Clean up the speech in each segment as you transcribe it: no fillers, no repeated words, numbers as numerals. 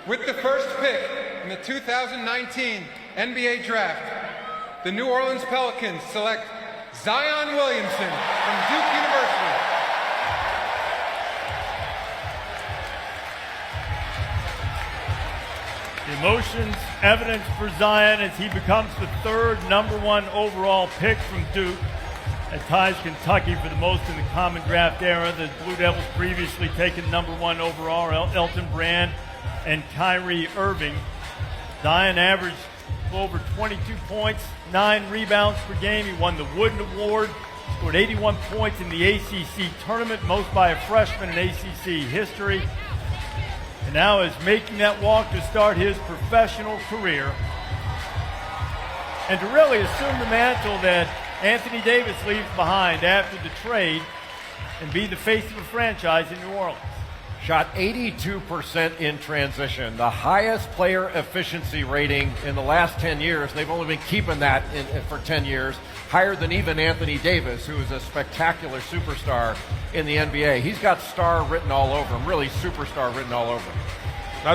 With the first pick in the 2019 NBA Draft, the New Orleans Pelicans select Zion Williamson from Duke University. Emotions evident for Zion as he becomes the third #1 overall pick from Duke. That ties Kentucky for the most in the Common Draft era. The Blue Devils previously taken #1 overall, Elton Brand and Kyrie Irving. Zion averaged over 22 points, 9 rebounds per game. He won the Wooden Award, scored 81 points in the ACC tournament, most by a freshman in ACC history. And now is making that walk to start his professional career and to really assume the mantle that Anthony Davis leaves behind after the trade and be the face of a franchise in New Orleans. Shot 82% in transition, the highest player efficiency rating in the last 10 years. They've only been keeping that for 10 years, higher than even Anthony Davis, who is a spectacular superstar in the NBA. He's got star written all over him, really superstar written all over him. I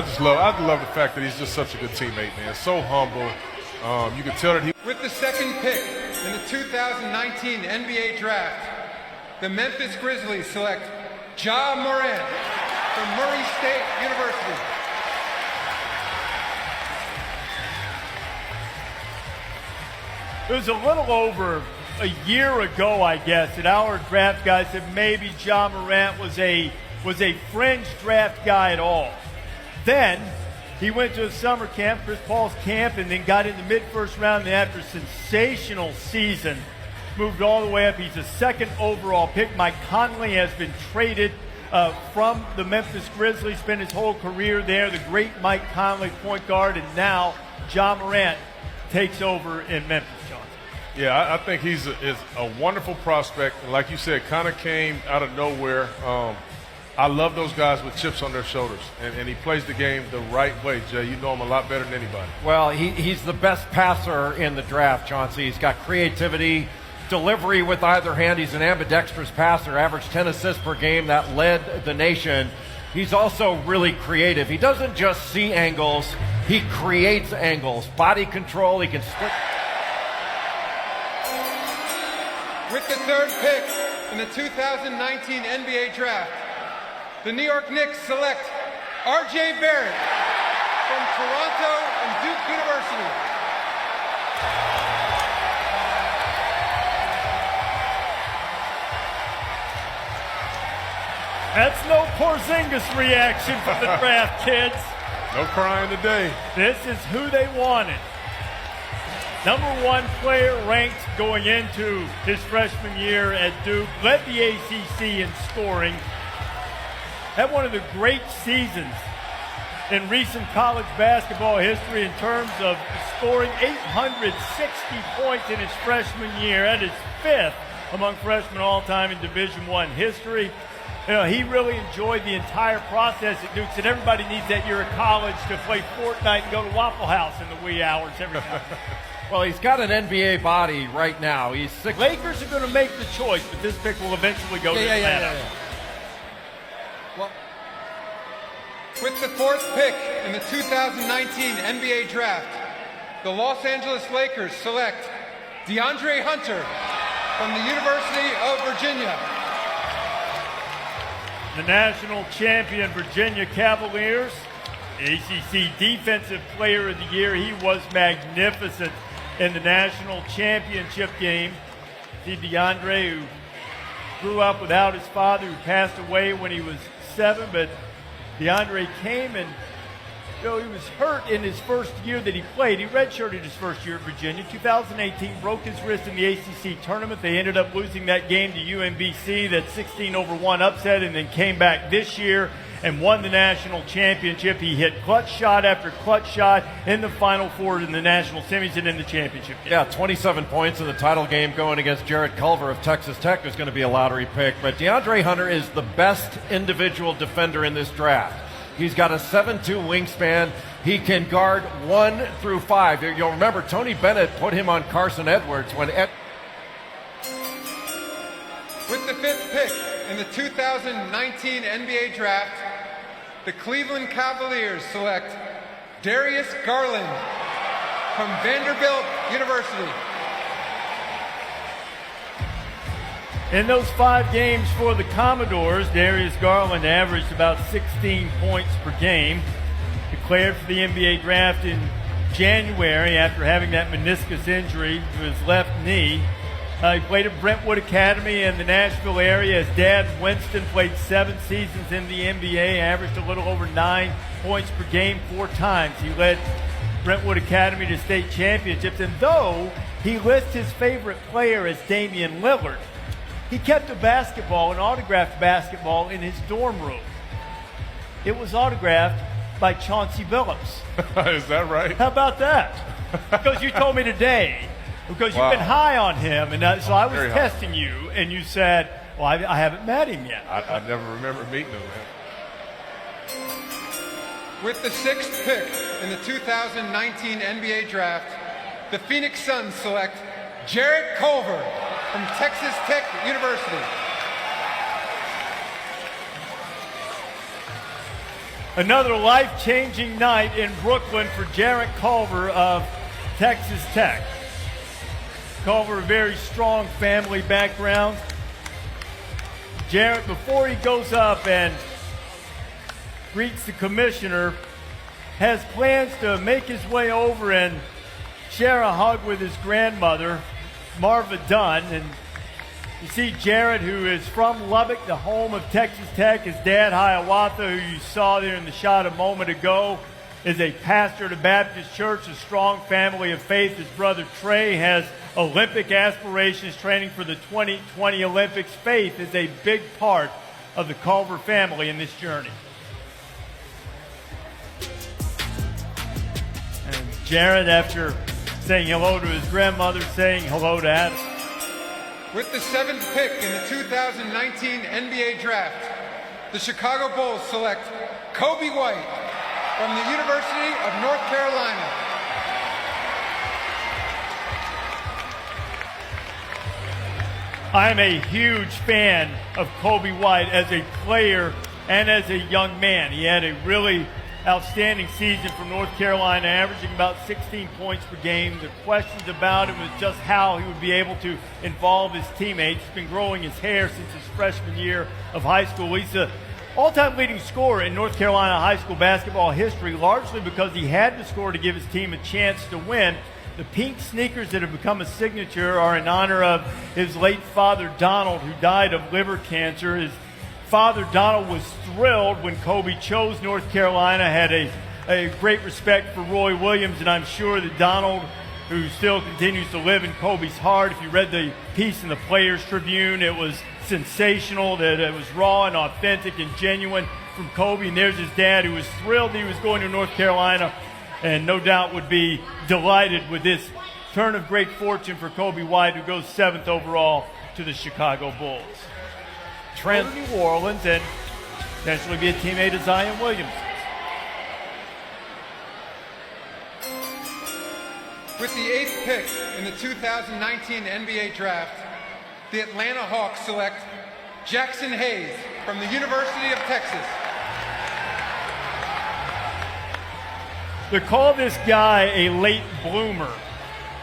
love the fact that he's just such a good teammate, man. So humble. You can tell that he... With the second pick in the 2019 NBA Draft, the Memphis Grizzlies select Ja Morant from Murray State University. It was a little over a year ago, I guess, that our draft guys said maybe Ja Morant was a fringe draft guy at all. Then he went to a summer camp, Chris Paul's camp, and then got in the mid-first round. And after a sensational season, moved all the way up. He's a second overall pick. Mike Conley has been traded from the Memphis Grizzlies, spent his whole career there. The great Mike Conley, point guard, and now Ja Morant takes over in Memphis, Johnson. Yeah, I think he's a wonderful prospect. And like you said, kind of came out of nowhere. I love those guys with chips on their shoulders, and he plays the game the right way, Jay. You know him a lot better than anybody. Well, he's the best passer in the draft, Chauncey. He's got creativity, delivery with either hand. He's an ambidextrous passer, averaged 10 assists per game. That led the nation. He's also really creative. He doesn't just see angles, he creates angles. Body control, he can split. With the third pick in the 2019 NBA Draft, the New York Knicks select R.J. Barrett from Toronto and Duke University. That's no Porzingis reaction from the draft, kids. No crying today. This is who they wanted. #1 player ranked going into his freshman year at Duke, led the ACC in scoring. Had one of the great seasons in recent college basketball history in terms of scoring 860 points in his freshman year. That is 5th among freshmen all-time in Division I history. You know, he really enjoyed the entire process at Duke. Said everybody needs that year of college to play Fortnite and go to Waffle House in the wee hours every night. Well, he's got an NBA body right now. He's 6. Lakers are going to make the choice, but this pick will eventually go to Atlanta. Well, with the fourth pick in the 2019 NBA Draft, the Los Angeles Lakers select DeAndre Hunter from the University of Virginia. The national champion Virginia Cavaliers, ACC Defensive Player of the Year. He was magnificent in the national championship game. See DeAndre, who grew up without his father, who passed away when he was 7, but DeAndre came and he was hurt in his first year that he played. He redshirted his first year at Virginia. 2018, broke his wrist in the ACC tournament. They ended up losing that game to UMBC, that 16-1 upset, and then came back this year and won the national championship. He hit clutch shot after clutch shot in the Final Four in the national semis and in the championship game. Yeah, 27 points in the title game going against Jarrett Culver of Texas Tech, who's going to be a lottery pick. But DeAndre Hunter is the best individual defender in this draft. He's got a 7'2" wingspan. He can guard 1 through 5. You'll remember Tony Bennett put him on Carson Edwards when With the fifth pick in the 2019 NBA Draft, the Cleveland Cavaliers select Darius Garland from Vanderbilt University. In those 5 games for the Commodores, Darius Garland averaged about 16 points per game. Declared for the NBA draft in January after having that meniscus injury to his left knee. He played at Brentwood Academy in the Nashville area. His dad, Winston, played 7 seasons in the NBA, averaged a little over 9 points per game 4 times. He led Brentwood Academy to state championships, and though he lists his favorite player as Damian Lillard, he kept an autographed basketball in his dorm room. It was autographed by Chauncey Billups. Is that right? How about that? Because you told me today, because you've been high on him, and so I was Very testing you, and you said, well, I haven't met him yet. I never remember meeting him, man. With the 6th pick in the 2019 NBA Draft, the Phoenix Suns select Jarrett Culver from Texas Tech University. Another life-changing night in Brooklyn for Jarrett Culver of Texas Tech. Culver, a very strong family background. Jarrett, before he goes up and greets the commissioner, has plans to make his way over and share a hug with his grandmother, Marva Dunn. And you see Jarrett, who is from Lubbock, the home of Texas Tech. His dad, Hiawatha, who you saw there in the shot a moment ago, is a pastor at a Baptist church, a strong family of faith. His brother Trey has Olympic aspirations, training for the 2020 Olympics. Faith is a big part of the Culver family in this journey. And Jarrett, after saying hello to his grandmother, saying hello to Adam. With the 7th pick in the 2019 NBA Draft, the Chicago Bulls select Kobe White from the University of North Carolina. I am a huge fan of Kobe White as a player and as a young man. He had a really outstanding season for North Carolina, averaging about 16 points per game. The questions about him was just how he would be able to involve his teammates. He's been growing his hair since his freshman year of high school. He's the all-time leading scorer in North Carolina high school basketball history, largely because he had to score to give his team a chance to win. The pink sneakers that have become a signature are in honor of his late father, Donald, who died of liver cancer. His father, Donald, was thrilled when Kobe chose North Carolina, had a great respect for Roy Williams, and I'm sure that Donald, who still continues to live in Kobe's heart, if you read the piece in the Players Tribune, it was sensational, that it was raw and authentic and genuine from Kobe. And there's his dad, who was thrilled that he was going to North Carolina, and no doubt would be delighted with this turn of great fortune for Kobe White, who goes 7th overall to the Chicago Bulls. Go to New Orleans and potentially be a teammate of Zion Williamson. With the 8th pick in the 2019 NBA Draft, the Atlanta Hawks select Jackson Hayes from the University of Texas. To call this guy a late bloomer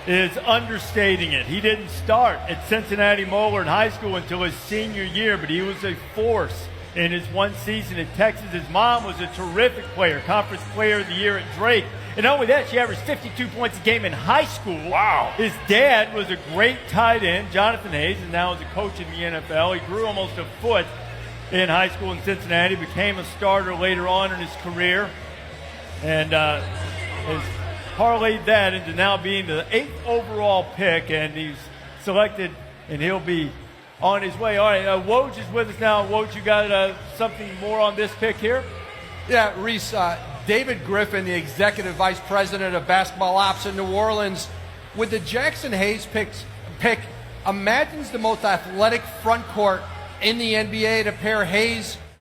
is understating it. He didn't start at Cincinnati Moeller High School until his senior year, but he was a force in his one season at Texas. His mom was a terrific player, Conference Player of the Year at Drake. And not only that, she averaged 52 points a game in high school. Wow. His dad was a great tight end, Jonathan Hayes, and now is a coach in the NFL. He grew almost a foot in high school in Cincinnati, became a starter later on in his career, and has parlayed that into now being the 8th overall pick, and he's selected, and he'll be on his way. All right, Woj is with us now. Woj, you got something more on this pick here? Yeah, Reese, David Griffin, the Executive Vice President of Basketball Ops in New Orleans, with the Jackson Hayes pick, imagines the most athletic front court in the NBA to pair Hayes